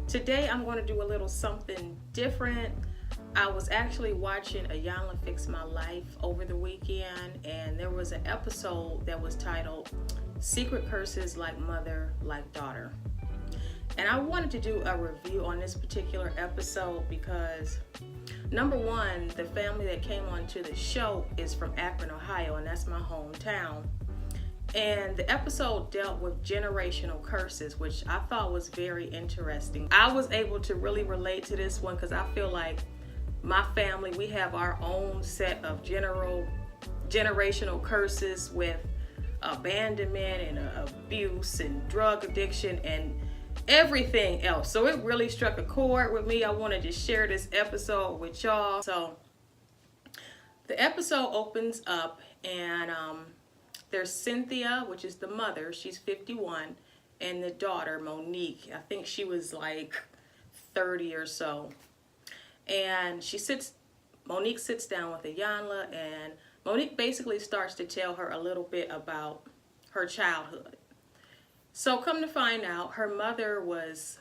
Today I'm going to do a little something different. I was actually watching Iyanla Fix My Life over the weekend, and there was an episode that was titled Secret Curses Like Mother, Like Daughter. And I wanted to do a review on this particular episode because, number one, the family that came onto the show is from Akron, Ohio, and that's my hometown. And the episode dealt with generational curses, which I thought was very interesting. I was able to really relate to this one because I feel like my family, we have our own set of generational curses with abandonment and abuse and drug addiction and everything else. So it really struck a chord with me. I wanted to share this episode with y'all. So the episode opens up and there's Cynthia, which is the mother. She's 51. And the daughter, Monique. I think she was like 30 or so. And Monique sits down with Iyanla, and Monique basically starts to tell her a little bit about her childhood. So come to find out, her mother was,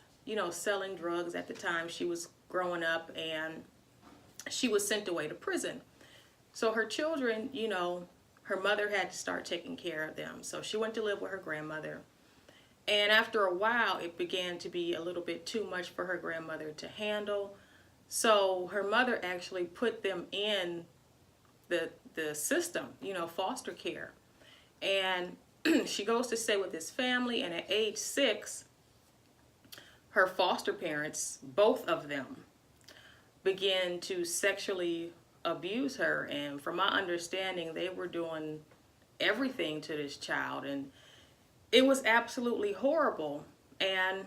selling drugs at the time she was growing up, and she was sent away to prison. So her children, her mother had to start taking care of them. So she went to live with her grandmother. And after a while, it began to be a little bit too much for her grandmother to handle. So her mother actually put them in the system, foster care. And she goes to stay with this family. And at age 6, her foster parents, both of them, begin to sexually abuse her. And from my understanding, they were doing everything to this child, and it was absolutely horrible. And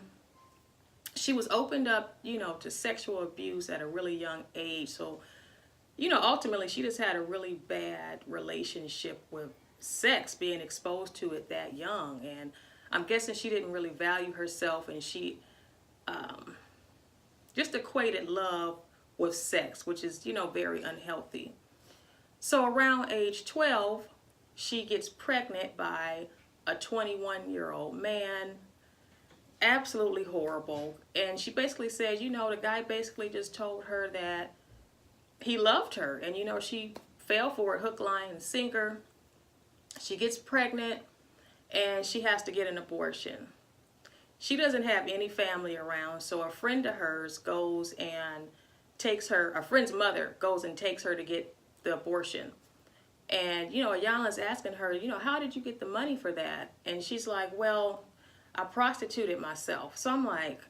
she was opened up, to sexual abuse at a really young age. So, ultimately she just had a really bad relationship with sex, being exposed to it that young. And I'm guessing she didn't really value herself, and she just equated love with sex, which is, very unhealthy. So around age 12, she gets pregnant by a 21-year-old man. Absolutely horrible. And she basically says, the guy basically just told her that he loved her. And, she fell for it, hook, line, and sinker. She gets pregnant, and she has to get an abortion. She doesn't have any family around, so a friend of hers goes and a friend's mother goes and takes her to get the abortion. And, Iyanla's asking her, how did you get the money for that? And she's like, well, I prostituted myself. So I'm like,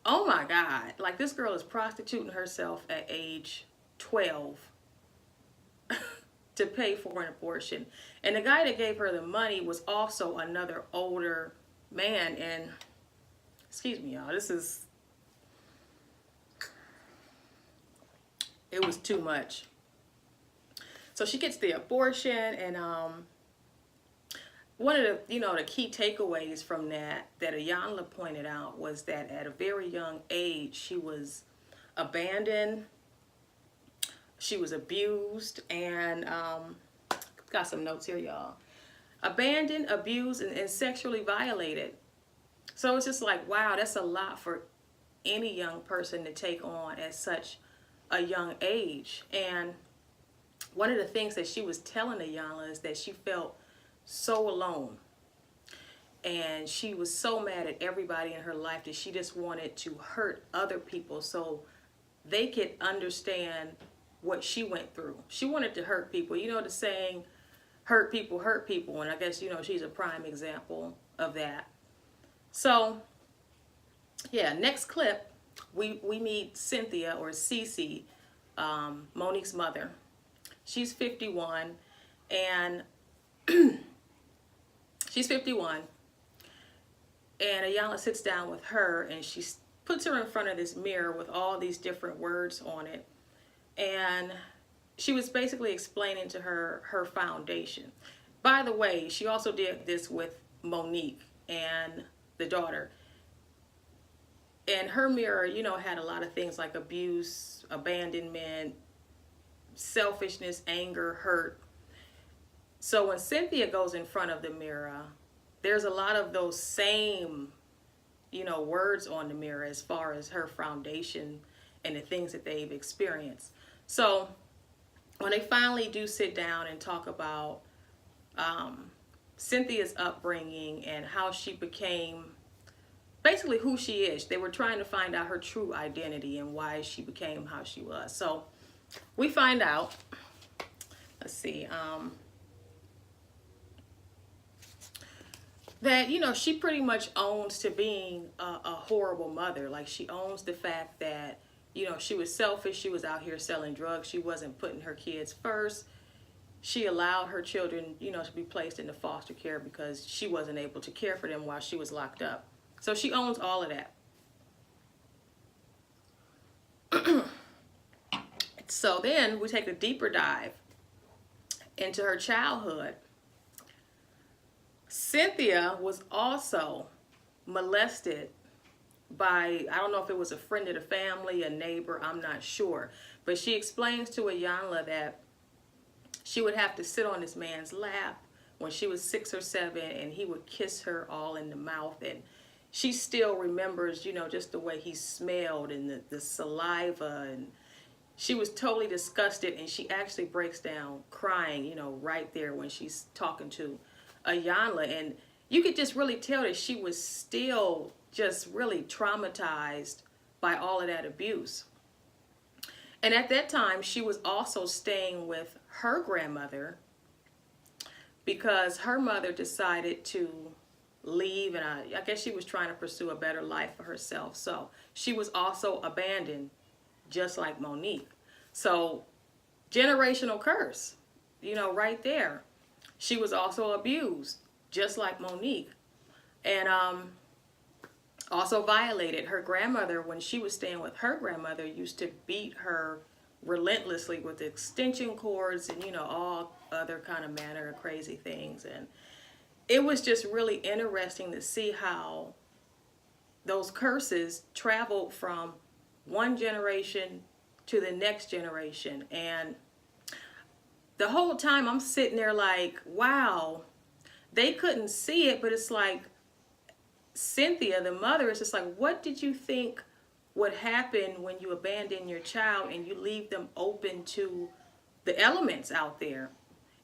oh my God, like this girl is prostituting herself at age 12 to pay for an abortion. And the guy that gave her the money was also another older man. And excuse me, y'all, it was too much. So she gets the abortion, and one of the, the key takeaways from that Iyanla pointed out was that at a very young age, she was abandoned, she was abused, and got some notes here, y'all. Abandoned, abused, and sexually violated. So it's just like, wow, that's a lot for any young person to take on at such a young age. And one of the things that she was telling Iyanla is that she felt so alone, and she was so mad at everybody in her life that she just wanted to hurt other people so they could understand what she went through. She wanted to hurt people. The saying, hurt people, and I guess she's a prime example of that. So yeah, next clip we meet Cynthia, or Cece, Monique's mother. She's 51, and she's 51, and Iyanla sits down with her, and she puts her in front of this mirror with all these different words on it. And she was basically explaining to her her foundation. By the way, she also did this with Monique and the daughter. And her mirror, had a lot of things like abuse, abandonment, selfishness, anger, hurt. So when Cynthia goes in front of the mirror, there's a lot of those same words on the mirror as far as her foundation and the things that they've experienced. So when they finally do sit down and talk about Cynthia's upbringing and how she became basically who she is, they were trying to find out her true identity and why she became how she was. So we find out, let's see, that she pretty much owns to being a horrible mother. Like, she owns the fact that she was selfish. She was out here selling drugs. She wasn't putting her kids first. She allowed her children to be placed into foster care because she wasn't able to care for them while she was locked up. So she owns all of that. So then we take a deeper dive into her childhood. Cynthia was also molested by, I don't know if it was a friend of the family, a neighbor, I'm not sure. But she explains to Iyanla that she would have to sit on this man's lap when she was 6 or 7, and he would kiss her all in the mouth. And she still remembers, just the way he smelled and the saliva. And she was totally disgusted, and she actually breaks down crying, right there when she's talking to Iyanla. And you could just really tell that she was still just really traumatized by all of that abuse. And at that time, she was also staying with her grandmother because her mother decided to leave, and I guess she was trying to pursue a better life for herself. So she was also abandoned, just like Monique. So generational curse, right there. She was also abused, just like Monique, and also violated. Her grandmother, when she was staying with her grandmother, used to beat her relentlessly with extension cords and all other kind of manner of crazy things. And it was just really interesting to see how those curses traveled from one generation to the next generation. And the whole time I'm sitting there like, wow, they couldn't see it, but it's like Cynthia, the mother, is just like, what did you think would happen when you abandon your child and you leave them open to the elements out there?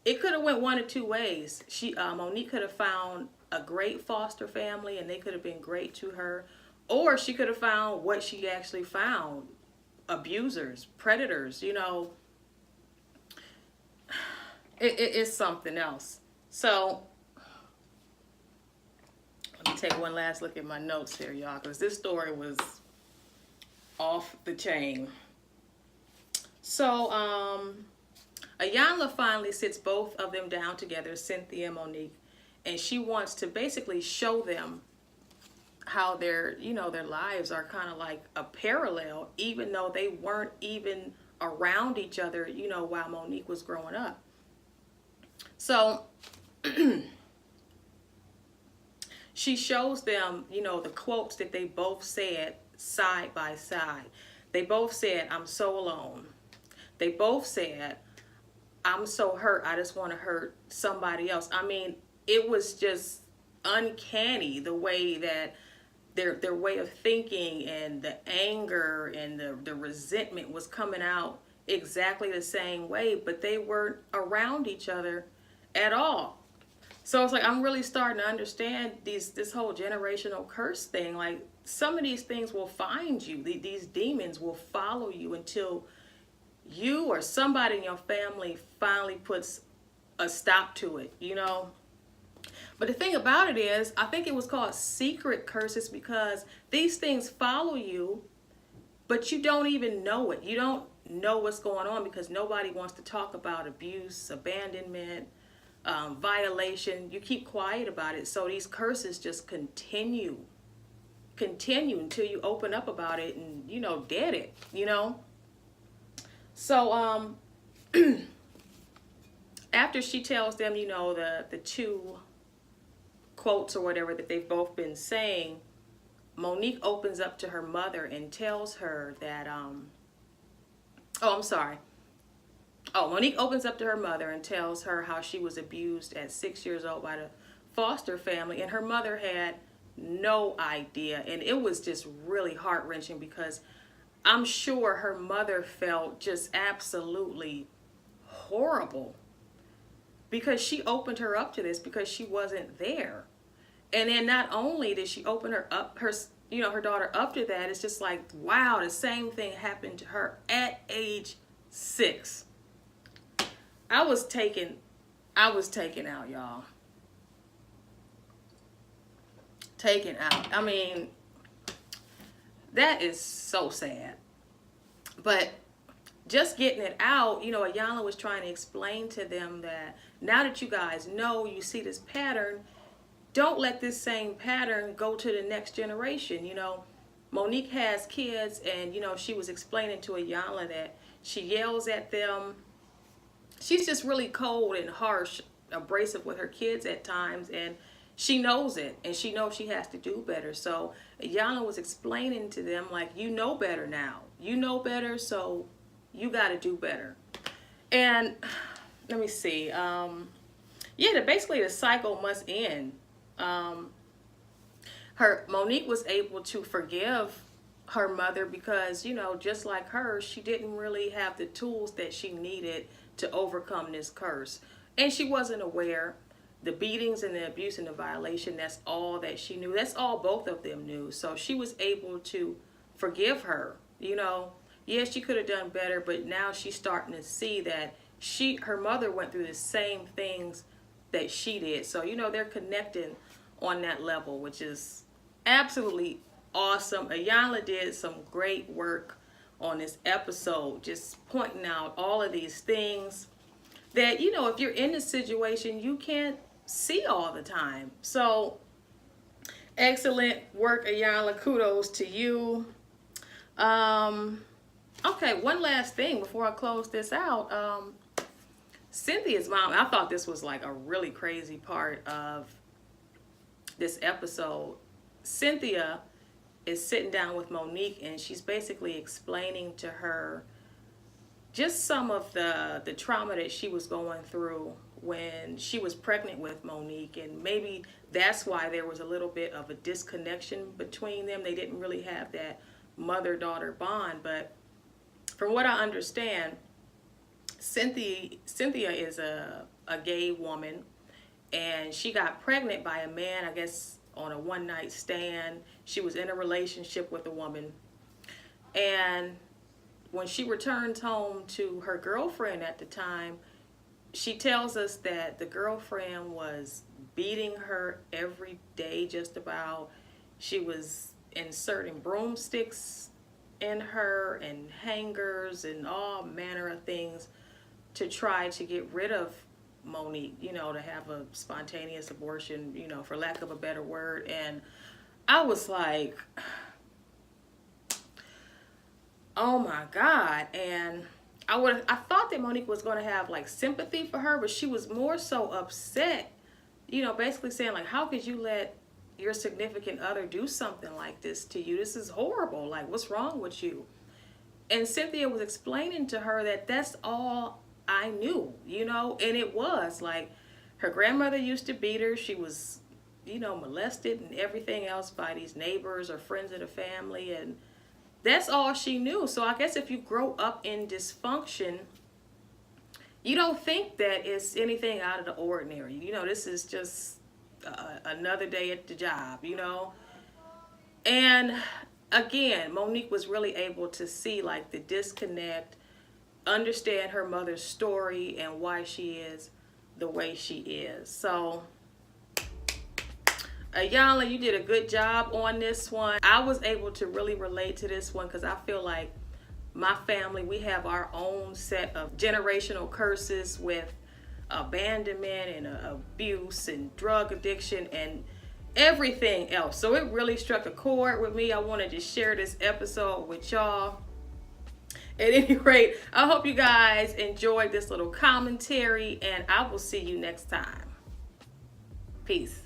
It could have went one of two ways. Monique could have found a great foster family and they could have been great to her, or she could have found what she actually found: abusers, predators. It's something else. So let me take one last look at my notes here, y'all, because this story was off the chain. So Iyanla finally sits both of them down together, Cynthia and Monique, and she wants to basically show them how their lives are kind of like a parallel, even though they weren't even around each other, while Monique was growing up. So she shows them, the quotes that they both said side by side. They both said, "I'm so alone." They both said, "I'm so hurt, I just want to hurt somebody else." I mean, it was just uncanny the way that their way of thinking and the anger and the resentment was coming out exactly the same way, but they weren't around each other at all. So it's like, I'm really starting to understand this whole generational curse thing. Like, some of these things will find you. These demons will follow you until you or somebody in your family finally puts a stop to it, But the thing about it is, I think it was called secret curses because these things follow you, but you don't even know it. You don't know what's going on because nobody wants to talk about abuse, abandonment, violation. You keep quiet about it. So these curses just continue until you open up about it and, dead it, So after she tells them, the two quotes or whatever that they've both been saying, Monique opens up to her mother and tells her that, Monique opens up to her mother and tells her how she was abused at 6 years old by the foster family, and her mother had no idea. And it was just really heart-wrenching because I'm sure her mother felt just absolutely horrible because she opened her up to this because she wasn't there. And then not only did she open her daughter up to that, it's just like, wow, the same thing happened to her at age 6. I was taken out, y'all. Taken out. I mean, that is so sad. But just getting it out, Iyanla was trying to explain to them that now that you guys know, you see this pattern, don't let this same pattern go to the next generation. Monique has kids, and, she was explaining to Iyanla that she yells at them. She's just really cold and harsh, abrasive with her kids at times, and she knows it, and she knows she has to do better. So Iyanla was explaining to them, like, you know better now. You know better, so you got to do better. And let me see. Basically the cycle must end. Monique was able to forgive her mother because, just like her, she didn't really have the tools that she needed to overcome this curse. And she wasn't aware. The beatings and the abuse and the violation, that's all that she knew. That's all both of them knew. So she was able to forgive her. Yes, she could have done better, but now she's starting to see that her mother went through the same things that she did. So, they're connecting on that level, which is absolutely awesome. Iyanla did some great work on this episode, just pointing out all of these things that, if you're in this situation, you can't see all the time. So excellent work, Iyanla. Kudos to you. Okay, one last thing before I close this out. Cynthia's mom, I thought this was like a really crazy part of this episode. Cynthia is sitting down with Monique, and she's basically explaining to her just some of the trauma that she was going through when she was pregnant with Monique, and maybe that's why there was a little bit of a disconnection between them. They didn't really have that mother-daughter bond. But from what I understand, Cynthia is a gay woman, and she got pregnant by a man, I guess, on a one-night stand. She was in a relationship with a woman, and when she returns home to her girlfriend at the time, she tells us that the girlfriend was beating her every day, just about. She was inserting broomsticks in her and hangers and all manner of things to try to get rid of Monique, to have a spontaneous abortion, for lack of a better word. And I was like, oh my God. And I thought that Monique was going to have like sympathy for her, but she was more so upset, basically saying like, how could you let your significant other do something like this to you? This is horrible. Like, what's wrong with you? And Cynthia was explaining to her that that's all I knew, and it was like her grandmother used to beat her. She was, molested and everything else by these neighbors or friends of the family, and that's all she knew. So I guess if you grow up in dysfunction, you don't think that it's anything out of the ordinary. This is just another day at the job, And again, Monique was really able to see like the disconnect, understand her mother's story and why she is the way she is. So Iyanla, you did a good job on this one. I was able to really relate to this one because I feel like my family, we have our own set of generational curses with abandonment and abuse and drug addiction and everything else. So it really struck a chord with me. I wanted to share this episode with y'all. At any rate, I hope you guys enjoyed this little commentary, and I will see you next time. Peace.